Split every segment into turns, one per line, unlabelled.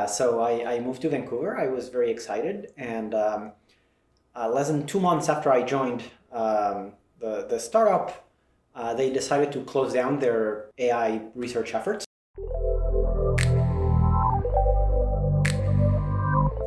So I moved to Vancouver. I was very excited, and less than 2 months after I joined the startup, they decided to close down their AI research efforts.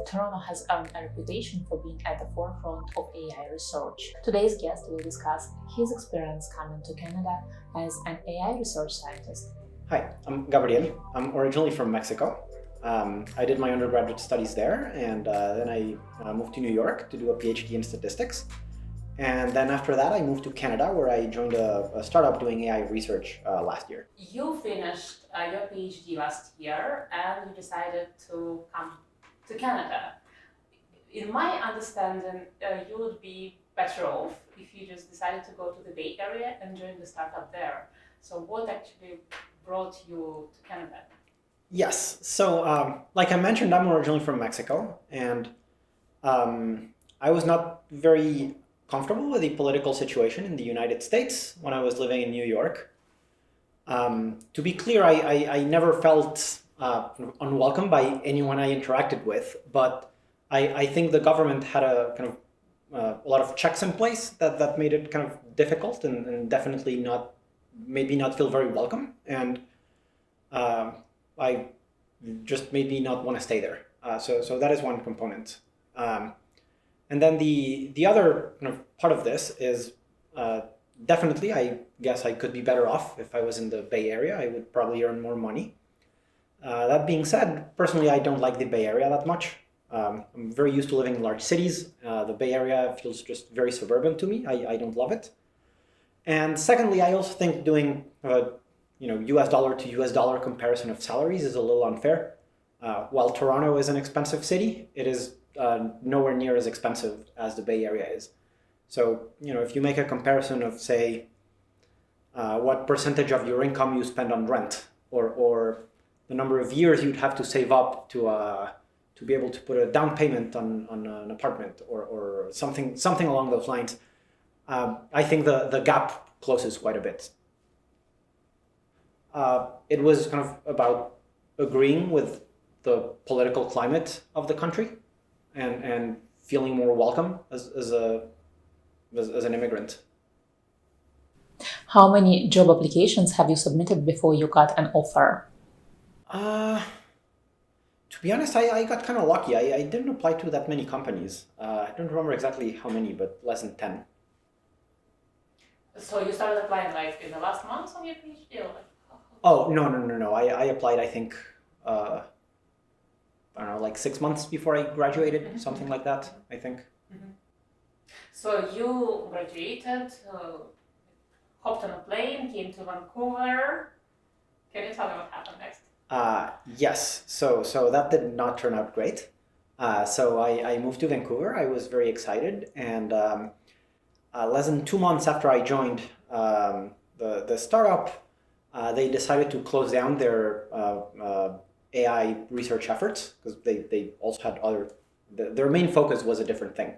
Toronto has earned a reputation for being at the forefront of AI research. Today's guest will discuss his experience coming to Canada as an AI research scientist.
Hi, I'm Gabriel. I'm originally from Mexico. I did my undergraduate studies there, and then I moved to New York to do a PhD in statistics. And then after that, I moved to Canada, where I joined a startup doing AI research last year.
You finished your PhD last year and you decided to come to Canada. In my understanding, you would be better off if you just decided to go to the Bay Area and join the startup there. So what actually brought you to Canada?
Yes. So, like I mentioned, I'm originally from Mexico, and I was not very comfortable with the political situation in the United States when I was living in New York. To be clear, I never felt unwelcome by anyone I interacted with, but I think the government had a kind of a lot of checks in place that made it kind of difficult and definitely not made me not feel very welcome. And I just made me not want to stay there. So that is one component. And then the other kind of part of this is definitely, I guess I could be better off if I was in the Bay Area. I would probably earn more money. That being said, personally, I don't like the Bay Area that much. I'm very used to living in large cities. The Bay Area feels just very suburban to me. I don't love it. And secondly, I also think doing US dollar to US dollar comparison of salaries is a little unfair. While Toronto is an expensive city, it is nowhere near as expensive as the Bay Area is. So, if you make a comparison of, say, what percentage of your income you spend on rent, or the number of years you'd have to save up to be able to put a down payment on an apartment, or something along those lines, I think the gap closes quite a bit. It was kind of about agreeing with the political climate of the country and feeling more welcome as an immigrant.
How many job applications have you submitted before you got an offer?
To be honest, I got kind of lucky. I didn't apply to that many companies. I don't remember exactly how many, but less than 10.
So you started applying like in the last month of your PhD?
Oh, no. I applied, I think, I don't know, like 6 months before I graduated, something like that, I think.
So you graduated, hopped on a plane, came to Vancouver. Can you tell me what happened next?
Yes, so that did not turn out great. So I moved to Vancouver. I was very excited, and less than 2 months after I joined the startup, they decided to close down their AI research efforts because they also had their main focus was a different thing.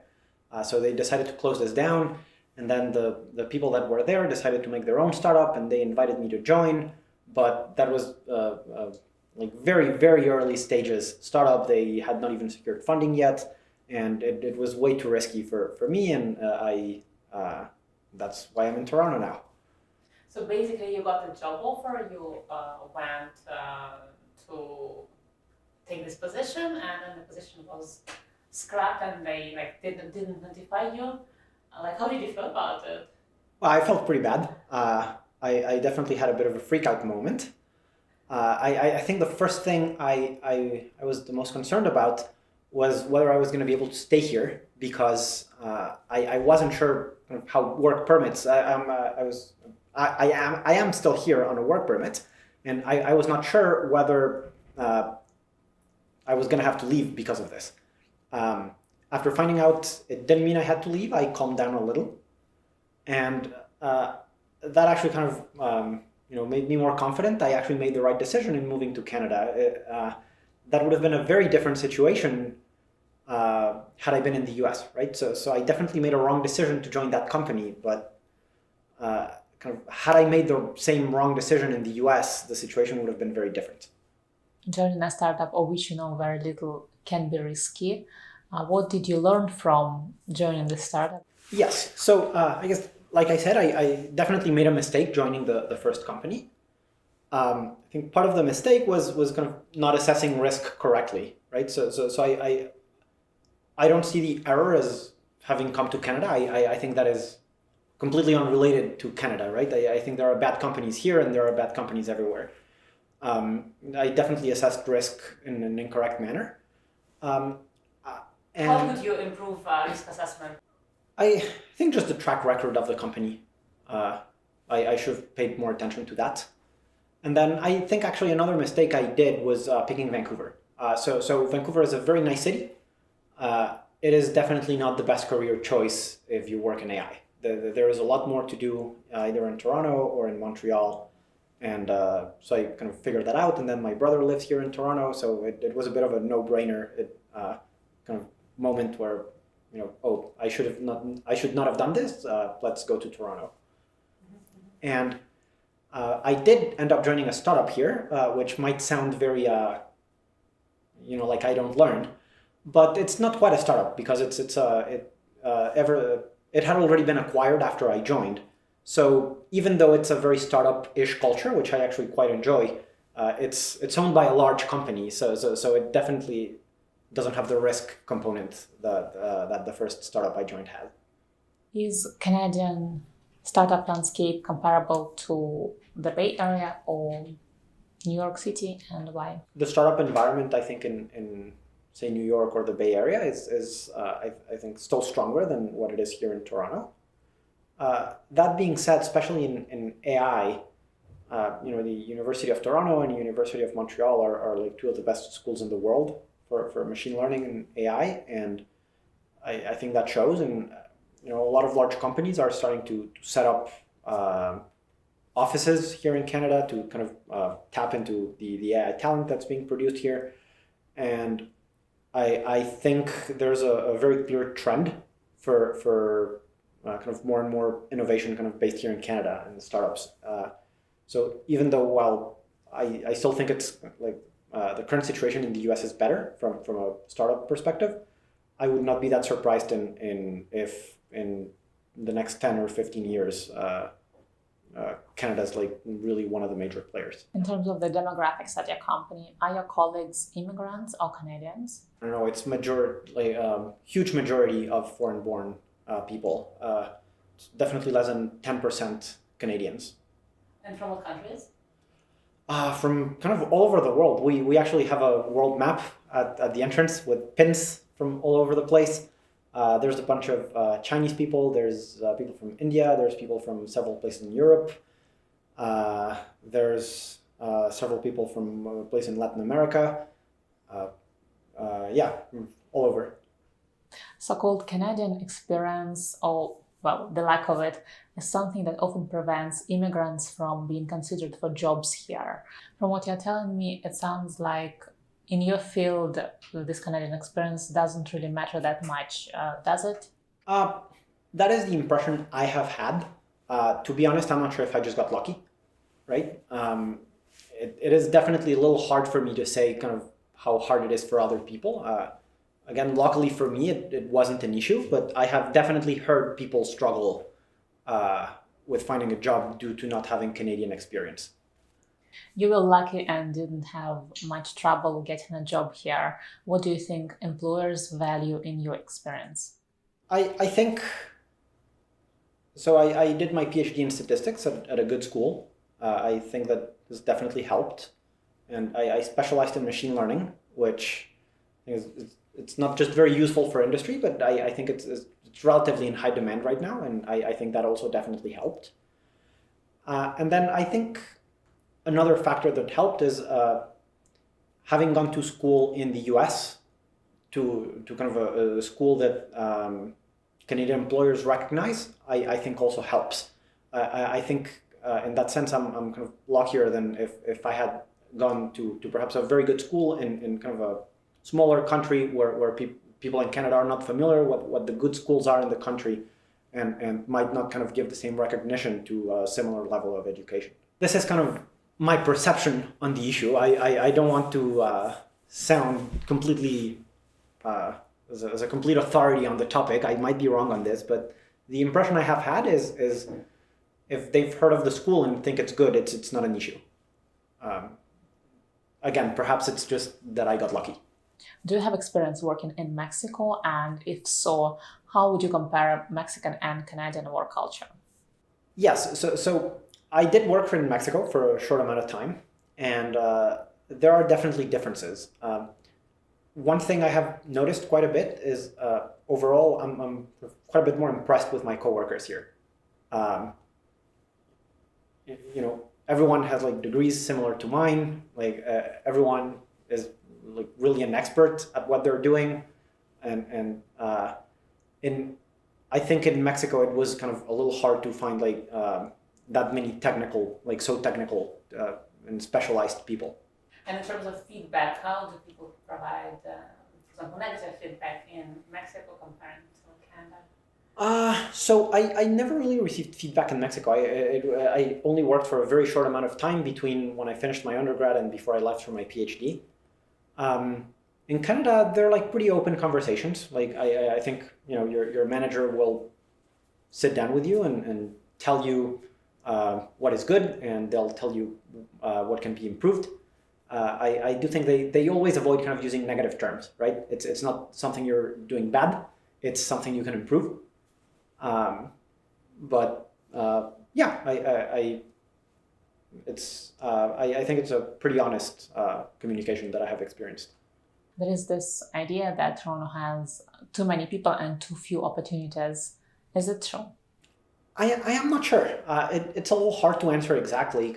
So they decided to close this down, and then the people that were there decided to make their own startup, and they invited me to join. But that was like very, very early stages startup. They had not even secured funding yet, and it was way too risky for me, and that's why I'm in Toronto now.
So basically, you got a job offer. You went to take this position, and then the position was scrapped, and they didn't notify you. How did you feel about it?
Well, I felt pretty bad. I definitely had a bit of a freak out moment. I think the first thing I was the most concerned about was whether I was going to be able to stay here, because I wasn't sure how work permits. I am still here on a work permit, and I was not sure whether I was going to have to leave because of this. After finding out it didn't mean I had to leave, I calmed down a little, and that actually kind of made me more confident. I actually made the right decision in moving to Canada. That would have been a very different situation had I been in the US, right? So I definitely made a wrong decision to join that company, but kind of had I made the same wrong decision in the US, the situation would have been very different.
joining a startup of which you know very little can be risky. What did you learn from joining the startup?
Yes. So I guess, like I said, I definitely made a mistake joining the first company. I think part of the mistake was kind of not assessing risk correctly, right? So I don't see the error as having come to Canada. I think that is completely unrelated to Canada, right? I think there are bad companies here and there are bad companies everywhere. I definitely assessed risk in an incorrect manner. Um,
How
and
could you improve risk assessment?
I think just the track record of the company, I should have paid more attention to that. And then I think actually another mistake I did was picking Vancouver. So Vancouver is a very nice city. It is definitely not the best career choice if you work in AI. There is a lot more to do either in Toronto or in Montreal. And so I kind of figured that out. And then my brother lives here in Toronto, so it was a bit of a no-brainer kind of moment where, oh, I should not have done this. Let's go to Toronto. And I did end up joining a startup here, which might sound very, like I don't learn, but it's not quite a startup because it had already been acquired after I joined. So even though it's a very startup-ish culture, which I actually quite enjoy, it's owned by a large company. So it definitely doesn't have the risk component that the first startup I joined had.
Is Canadian startup landscape comparable to the Bay Area or New York City, and why?
The startup environment, I think, in say New York or the Bay Area is I think still stronger than what it is here in Toronto. That being said, especially in AI, the University of Toronto and University of Montreal are like two of the best schools in the world for machine learning and AI, and I think that shows. And a lot of large companies are starting to set up offices here in Canada to kind of tap into the AI talent that's being produced here. And I think there's a very clear trend for kind of more and more innovation kind of based here in Canada in the startups. So even though while I still think it's like the current situation in the US is better from a startup perspective, I would not be that surprised if in the next 10 or 15 years Canada's like really one of the major players.
In terms of the demographics at your company, are your colleagues immigrants or Canadians?
I don't know, it's huge majority of foreign-born people. It's definitely less than 10% Canadians.
And from what countries?
From kind of all over the world. We actually have a world map at the entrance with pins from all over the place. There's a bunch of Chinese people, there's people from India, there's people from several places in Europe, there's several people from a place in Latin America. Yeah, all over.
So-called Canadian experience, or well, the lack of it, is something that often prevents immigrants from being considered for jobs here. From what you're telling me, it sounds like in your field, this Canadian experience doesn't really matter that much, does it?
That is the impression I have had. To be honest, I'm not sure if I just got lucky, right? It is definitely a little hard for me to say kind of how hard it is for other people. Again, luckily for me, it wasn't an issue, but I have definitely heard people struggle with finding a job due to not having Canadian experience.
You were lucky and didn't have much trouble getting a job here. What do you think employers value in your experience?
I think, so I did my PhD in statistics at a good school. I think that this definitely helped. And I specialized in machine learning, which it's not just very useful for industry, but I think it's relatively in high demand right now. And I think that also definitely helped. And then I think another factor that helped is having gone to school in the US, to kind of a school that Canadian employers recognize, I think also helps. I think in that sense, I'm kind of luckier than if I had gone to perhaps a very good school in kind of a smaller country where people in Canada are not familiar what the good schools are in the country and might not kind of give the same recognition to a similar level of education. This is kind of my perception on the issue. I don't want to sound completely as a complete authority on the topic. I might be wrong on this, but the impression I have had is if they've heard of the school and think it's good, it's not an issue. Again, perhaps it's just that I got lucky.
Do you have experience working in Mexico? And if so, how would you compare Mexican and Canadian work culture?
Yes, so I did work in Mexico for a short amount of time, and there are definitely differences. One thing I have noticed quite a bit is overall, I'm quite a bit more impressed with my coworkers here. Um, Everyone has like degrees similar to mine. Like everyone is like really an expert at what they're doing, and in I think in Mexico it was kind of a little hard to find like that many technical and specialized people.
And in terms of feedback, how do people provide, for example, negative feedback in Mexico compared to Canada?
So I never really received feedback in Mexico. I only worked for a very short amount of time between when I finished my undergrad and before I left for my PhD. In Canada, they're like pretty open conversations. Like I think your manager will sit down with you and tell you what is good, and they'll tell you what can be improved. I do think they always avoid kind of using negative terms, right? It's not something you're doing bad. It's something you can improve. But yeah, I think it's a pretty honest communication that I have experienced.
There is this idea that Toronto has too many people and too few opportunities. Is it true?
I am not sure. It's a little hard to answer exactly.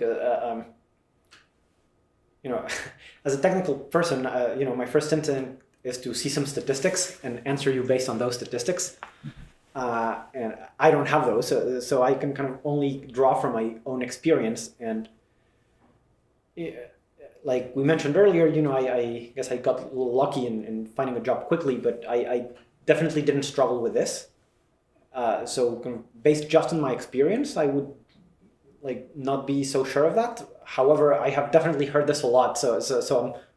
As a technical person, my first instinct is to see some statistics and answer you based on those statistics. And I don't have those, so I can kind of only draw from my own experience. And like we mentioned earlier, I guess I got a little lucky in finding a job quickly, but I definitely didn't struggle with this. So kind of based just on my experience, I would like not be so sure of that. However, I have definitely heard this a lot, so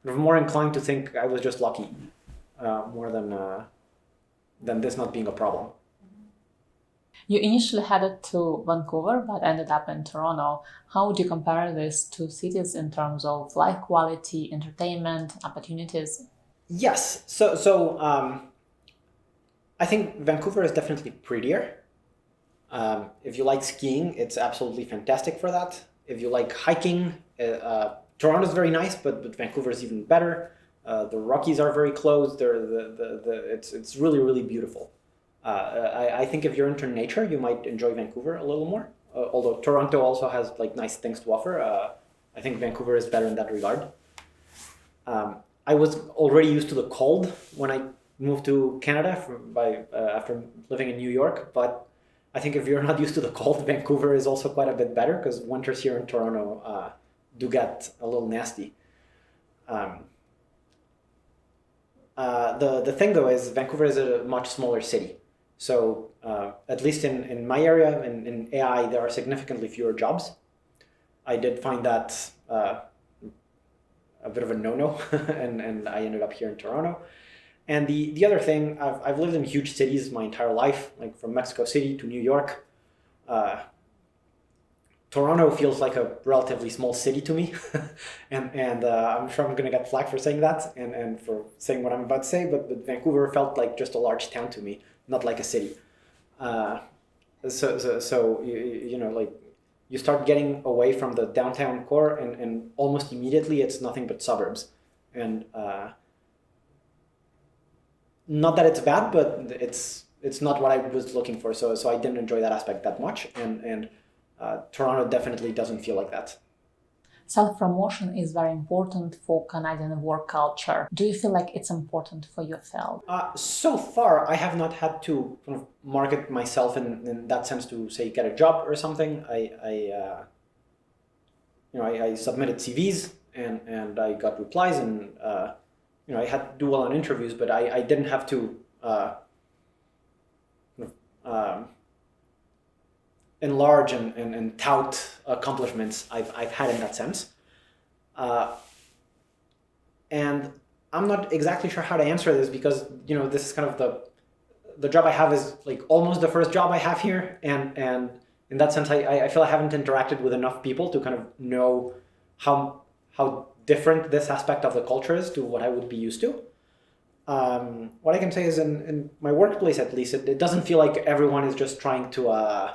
I'm more inclined to think I was just lucky, more than this not being a problem.
You initially headed to Vancouver but ended up in Toronto. How would you compare these two cities in terms of life quality, entertainment, opportunities?
Yes, so I think Vancouver is definitely prettier. If you like skiing, it's absolutely fantastic for that. If you like hiking, Toronto is very nice, but Vancouver is even better. The Rockies are very close. It's really, really beautiful. I think if you're into nature, you might enjoy Vancouver a little more. Although Toronto also has like nice things to offer, I think Vancouver is better in that regard. I was already used to the cold when I moved to Canada after living in New York, but I think if you're not used to the cold, Vancouver is also quite a bit better because winters here in Toronto do get a little nasty. The thing though is Vancouver is a much smaller city. So at least in my area, in AI, there are significantly fewer jobs. I did find that a bit of a no-no, and I ended up here in Toronto. And the other thing, I've lived in huge cities my entire life, like from Mexico City to New York. Toronto feels like a relatively small city to me, and I'm sure I'm going to get flack for saying that and for saying what I'm about to say, but Vancouver felt like just a large town to me, not like a city. So like you start getting away from the downtown core, and almost immediately it's nothing but suburbs, and not that it's bad, but it's not what I was looking for. So I didn't enjoy that aspect that much, and Toronto definitely doesn't feel like that.
Self-promotion is very important for Canadian work culture. Do you feel like it's important for your field?
So far, I have not had to kind of market myself in that sense to say get a job or something. I submitted CVs and I got replies, and I had to do well on interviews, but I didn't have to enlarge and tout accomplishments I've had in that sense. And I'm not exactly sure how to answer this because, this is kind of the job I have is like almost the first job I have here. And in that sense, I feel I haven't interacted with enough people to kind of know how different this aspect of the culture is to what I would be used to. What I can say is in my workplace, at least, it doesn't feel like everyone is just trying to,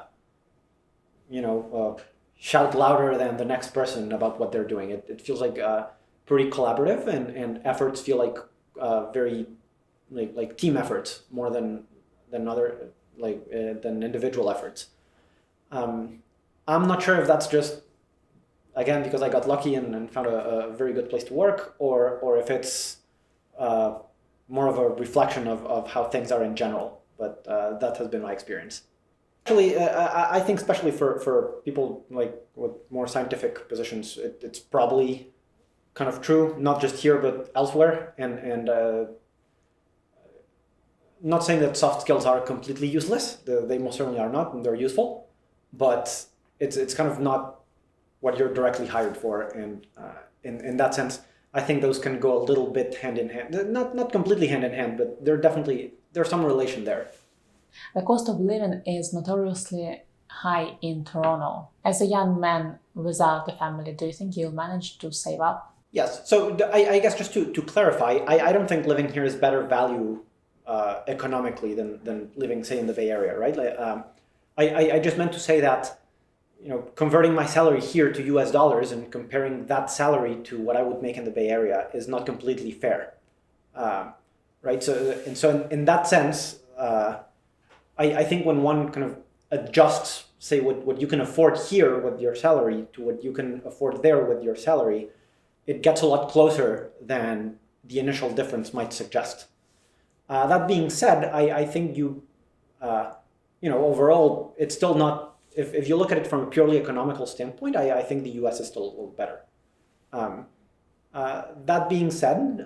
shout louder than the next person about what they're doing. It feels like pretty collaborative, and efforts feel like very like team efforts more than other than individual efforts. I'm not sure if that's just, again, because I got lucky and found a very good place to work, or if it's more of a reflection of how things are in general. But that has been my experience. Actually, I think especially for people like with more scientific positions, it's probably kind of true, not just here but elsewhere. And not saying that soft skills are completely useless. They most certainly are not, and they're useful. But it's kind of not what you're directly hired for, and in that sense, I think those can go a little bit hand in hand. Not completely hand in hand, but there's some relation there.
The cost of living is notoriously high in Toronto. As a young man without a family, do you think you'll manage to save up?
Yes. So I guess just to clarify, I don't think living here is better value economically than living, say, in the Bay Area, right? I just meant to say that, converting my salary here to US dollars and comparing that salary to what I would make in the Bay Area is not completely fair, right? So in that sense, I think when one kind of adjusts, say, what you can afford here with your salary to what you can afford there with your salary, it gets a lot closer than the initial difference might suggest. That being said, I think overall, it's still not, if you look at it from a purely economical standpoint, I think the US is still a little better. That being said,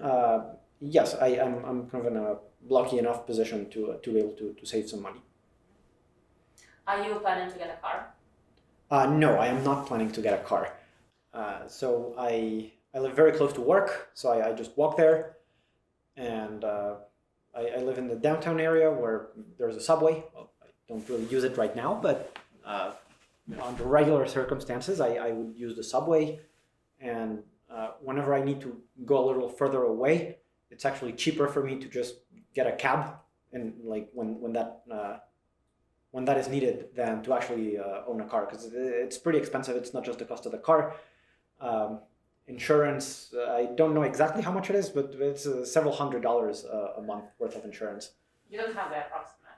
yes, I'm kind of in a lucky enough position to be able to save some money.
Are you planning to get a car?
No, I am not planning to get a car. So I live very close to work, so I just walk there, and I live in the downtown area where there's a subway. Well, I don't really use it right now, but under regular circumstances, I would use the subway, and whenever I need to go a little further away, it's actually cheaper for me to just get a cab, and like when that is needed, than to actually own a car, because it's pretty expensive. It's not just the cost of the car. Insurance, I don't know exactly how much it is, but it's several $100s a month worth of insurance.
You don't have the approximate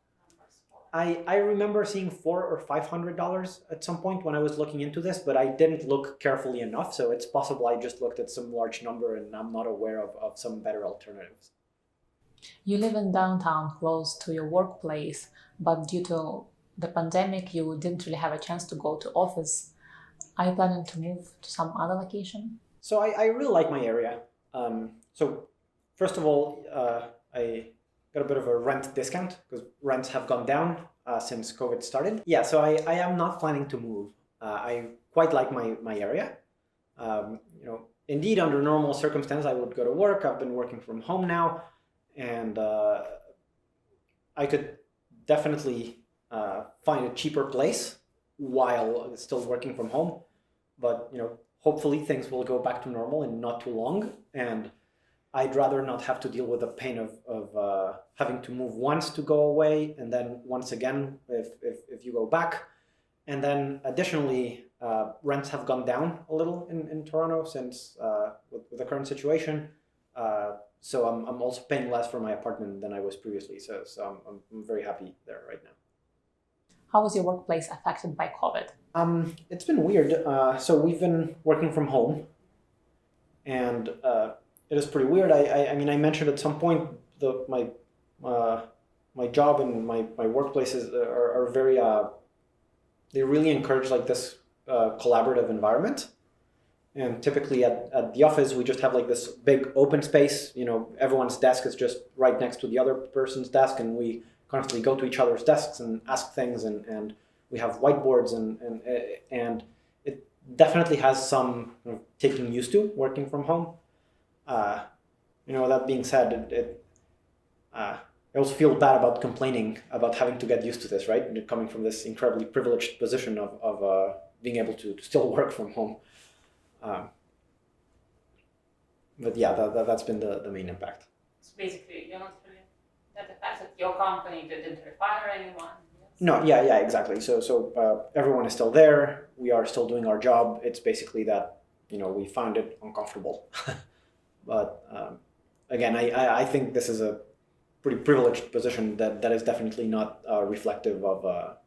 numbers for it.
I remember seeing $400 or $500 at some point when I was looking into this, but I didn't look carefully enough, so it's possible I just looked at some large number and I'm not aware of some better alternatives.
You live in downtown, close to your workplace, but due to the pandemic, you didn't really have a chance to go to office. Are you planning to move to some other location?
So I really like my area. So first of all, I got a bit of a rent discount because rents have gone down since COVID started. Yeah, so I am not planning to move. I quite like my area. Indeed, under normal circumstances, I would go to work. I've been working from home now, and I could definitely find a cheaper place while still working from home. But hopefully things will go back to normal in not too long, and I'd rather not have to deal with the pain of having to move once to go away, and then once again if you go back. And then additionally, rents have gone down a little in Toronto since with the current situation. So I'm also paying less for my apartment than I was previously. So I'm very happy there right now.
How was your workplace affected by COVID?
It's been weird. So we've been working from home, and it is pretty weird. I mean, I mentioned at some point my job and my workplaces are very they really encourage like this collaborative environment. And typically at the office, we just have like this big open space. Everyone's desk is just right next to the other person's desk, and we constantly go to each other's desks and ask things, and We have whiteboards and it definitely has some taking used to working from home. That being said, I also feel bad about complaining about having to get used to this, right? Coming from this incredibly privileged position of being able to still work from home. But yeah, that's been the main impact.
So basically, you're not really that affected. Your company didn't fire anyone. Yes.
No, yeah, exactly. So everyone is still there. We are still doing our job. It's basically that we found it uncomfortable. But again, I think this is a pretty privileged position that is definitely not reflective of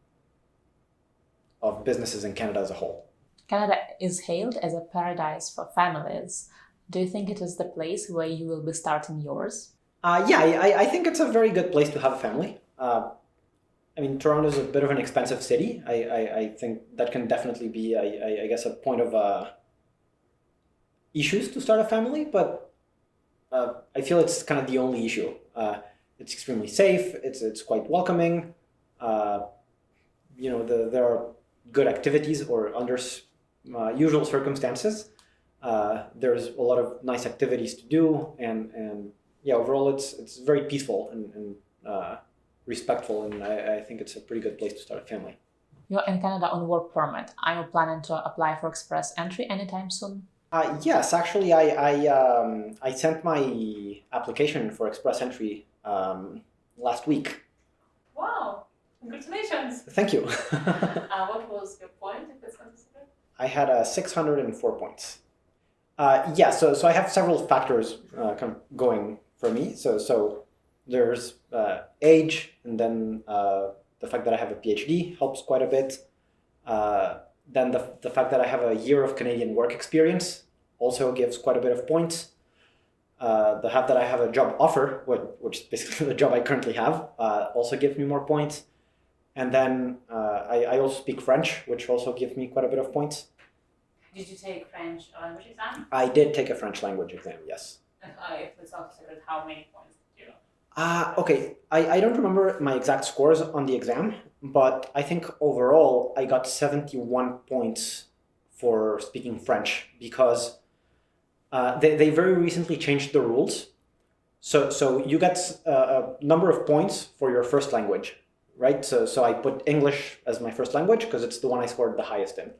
businesses in Canada as a whole.
Canada is hailed as a paradise for families. Do you think it is the place where you will be starting yours?
Yeah, I think it's a very good place to have a family. Toronto is a bit of an expensive city. I think that can definitely be, I guess, a point of issues to start a family, but I feel it's kind of the only issue. It's extremely safe. It's quite welcoming. There are good activities, or under usual circumstances, there's a lot of nice activities to do, and yeah, overall it's very peaceful and respectful, and I think it's a pretty good place to start a family.
You're in Canada on work permit. Are you planning to apply for express entry anytime soon?
Yes, actually, I sent my application for express entry last week.
Wow! Congratulations!
Thank you.
What was your point, if it's necessary?
I had 604 points. Yeah, so I have several factors kind of going for me. So there's age, and then the fact that I have a PhD helps quite a bit. Then the fact that I have a year of Canadian work experience also gives quite a bit of points. The fact that I have a job offer, which is basically the job I currently have, also gives me more points. And then I also speak French, which also gives me quite a bit of points.
Did you take French language exam?
I did take a French language exam, yes.
And if it's not secret, how many points did you?
Okay, I don't remember my exact scores on the exam, but I think overall I got 71 points for speaking French, because they very recently changed the rules. So you get a number of points for your first language, right? So I put English as my first language because it's the one I scored the highest in.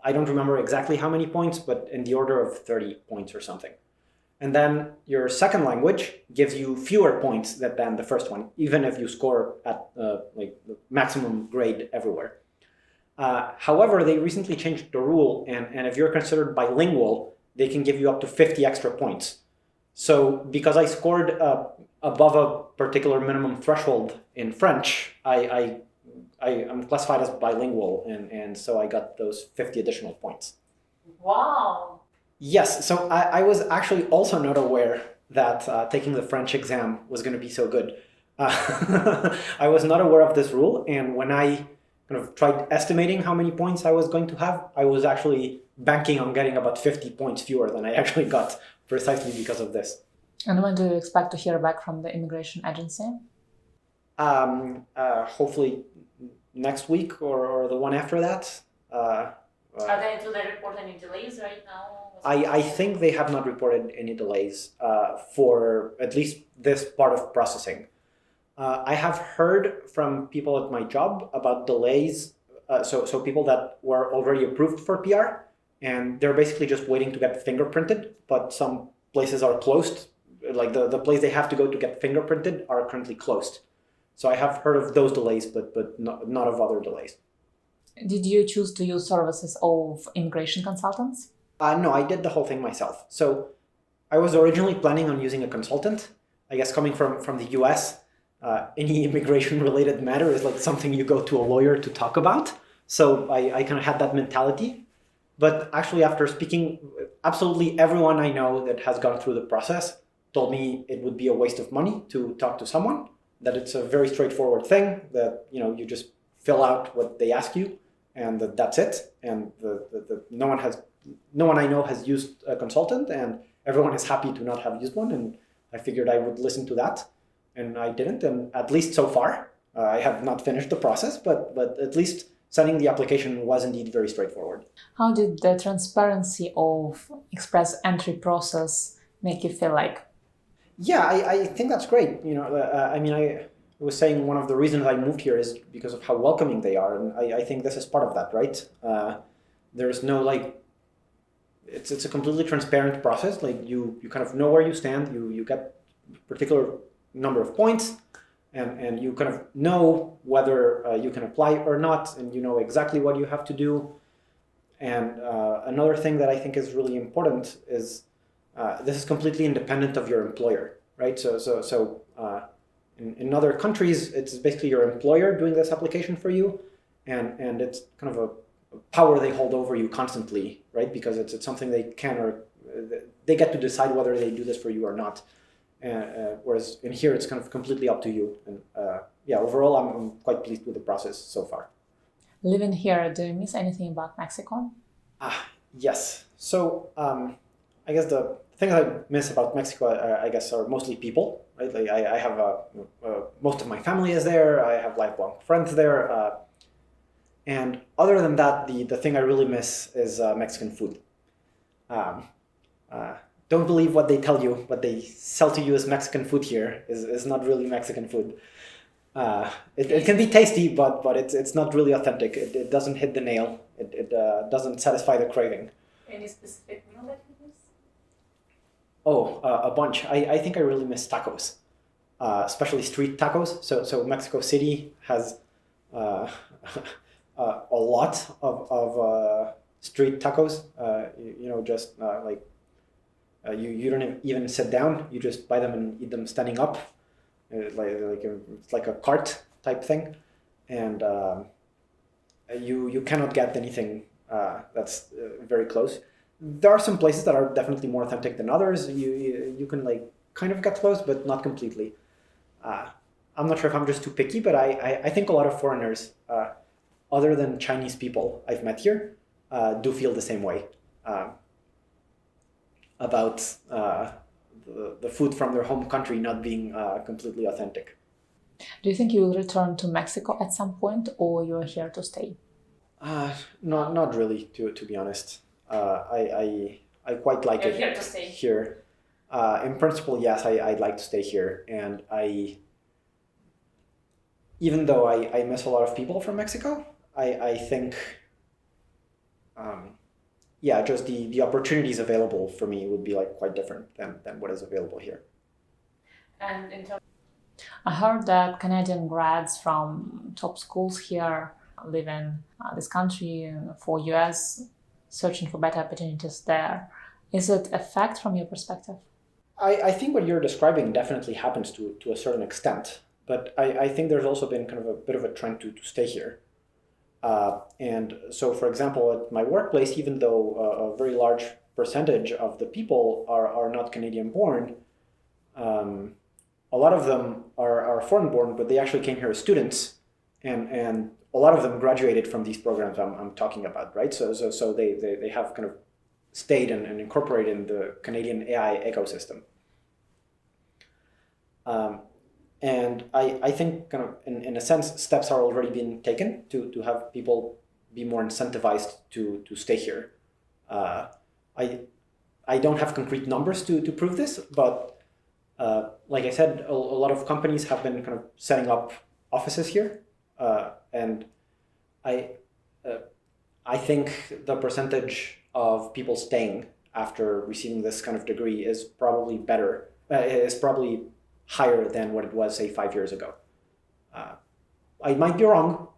I don't remember exactly how many points, but in the order of 30 points or something. And then your second language gives you fewer points than the first one, even if you score at like the maximum grade everywhere. However, they recently changed the rule, and if you're considered bilingual, they can give you up to 50 extra points. So because I scored above a particular minimum threshold in French, I'm classified as bilingual, and so I got those 50 additional points.
Wow!
Yes, so I was actually also not aware that taking the French exam was going to be so good. I was not aware of this rule, and when I kind of tried estimating how many points I was going to have, I was actually banking on getting about 50 points fewer than I actually got, precisely because of this.
And when do you expect to hear back from the immigration agency?
Hopefully next week or the one after that.
Do they report any delays right now?
I think they have not reported any delays for at least this part of processing. I have heard from people at my job about delays, so people that were already approved for PR, and they're basically just waiting to get fingerprinted, but some places are closed. Like the place they have to go to get fingerprinted are currently closed. So I have heard of those delays, but not of other delays.
Did you choose to use services of immigration consultants?
No, I did the whole thing myself. So I was originally planning on using a consultant. I guess coming from the US, any immigration-related matter is like something you go to a lawyer to talk about. So I kind of had that mentality. But actually, after speaking, absolutely everyone I know that has gone through the process told me it would be a waste of money to talk to someone, that it's a very straightforward thing, that you just fill out what they ask you, and that's it. And no one I know has used a consultant, and everyone is happy to not have used one. And I figured I would listen to that, and I didn't. And at least so far, I have not finished the process, but at least sending the application was indeed very straightforward.
How did the transparency of express entry process make you feel like?
Yeah, I think that's great. I mean, I was saying one of the reasons I moved here is because of how welcoming they are, and I think this is part of that, right? There's no it's a completely transparent process. Like you kind of know where you stand. You get a particular number of points, and you kind of know whether you can apply or not, and you know exactly what you have to do. And another thing that I think is really important is this is completely independent of your employer, right? In other countries, it's basically your employer doing this application for you, and it's kind of a power they hold over you constantly, right? Because it's something they can or they get to decide whether they do this for you or not. Whereas in here, it's kind of completely up to you. And yeah, overall, I'm quite pleased with the process so far.
Living here, do you miss anything about Mexico?
Yes. So I guess the things I miss about Mexico, I guess, are mostly people, right? Like I have most of my family is there. I have lifelong friends there. And other than that, the thing I really miss is Mexican food. Don't believe what they tell you. What they sell to you as Mexican food here is not really Mexican food. It can be tasty, but it's not really authentic. It doesn't hit the nail. It doesn't satisfy the craving.
Any specific meal that you miss?
Oh, a bunch. I think I really miss tacos, especially street tacos. So Mexico City has a lot of street tacos. Just you don't even sit down. You just buy them and eat them standing up. It's like a cart type thing, and you cannot get anything that's very close. There are some places that are definitely more authentic than others. You can kind of get close, but not completely. I'm not sure if I'm just too picky, but I think a lot of foreigners, other than Chinese people I've met here, do feel the same way about the food from their home country not being completely authentic.
Do you think you will return to Mexico at some point, or you're here to stay?
Not really, to be honest. I quite like
You're
it
here to stay.
here. In principle, yes, I'd like to stay here, and even though I miss a lot of people from Mexico, I think just the opportunities available for me would be quite different than what is available here.
And in terms
I heard that Canadian grads from top schools here live in this country for US, searching for better opportunities there. Is it a fact from your perspective?
I think what you're describing definitely happens to a certain extent, but I think there's also been kind of a bit of a trend to stay here. And so, for example, at my workplace, even though a very large percentage of the people are not Canadian born, a lot of them are foreign born, but they actually came here as students, and a lot of them graduated from these programs I'm talking about, right? So they have kind of stayed and incorporated in the Canadian AI ecosystem. And I think kind of in a sense, steps are already being taken to have people be more incentivized to stay here. I don't have concrete numbers to prove this, but like I said, a lot of companies have been kind of setting up offices here. And I think the percentage of people staying after receiving this kind of degree is probably better, is probably higher than what it was, say, 5 years ago. I might be wrong.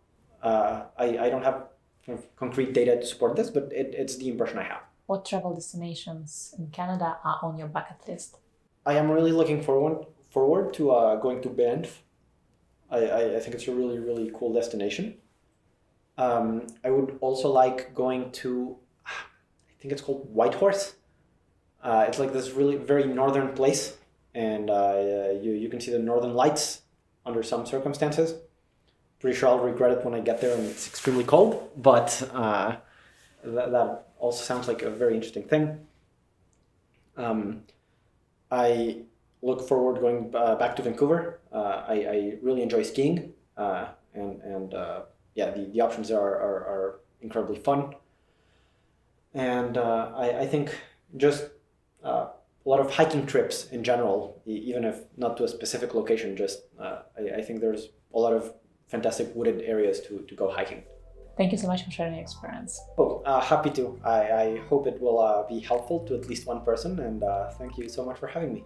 I don't have kind of concrete data to support this, but it's the impression I have.
What travel destinations in Canada are on your bucket list?
I am really looking forward to going to Banff. I think it's a really, really cool destination. I would also like going to, I think it's called Whitehorse. It's like this really very northern place, and you can see the northern lights under some circumstances. Pretty sure I'll regret it when I get there and it's extremely cold, but that also sounds like a very interesting thing. I look forward going back to Vancouver. I really enjoy skiing, Yeah, the options are incredibly fun. And I think just a lot of hiking trips in general, even if not to a specific location, I think there's a lot of fantastic wooded areas to go hiking.
Thank you so much for sharing your experience.
Oh, happy to. I hope it will be helpful to at least one person, and thank you so much for having me.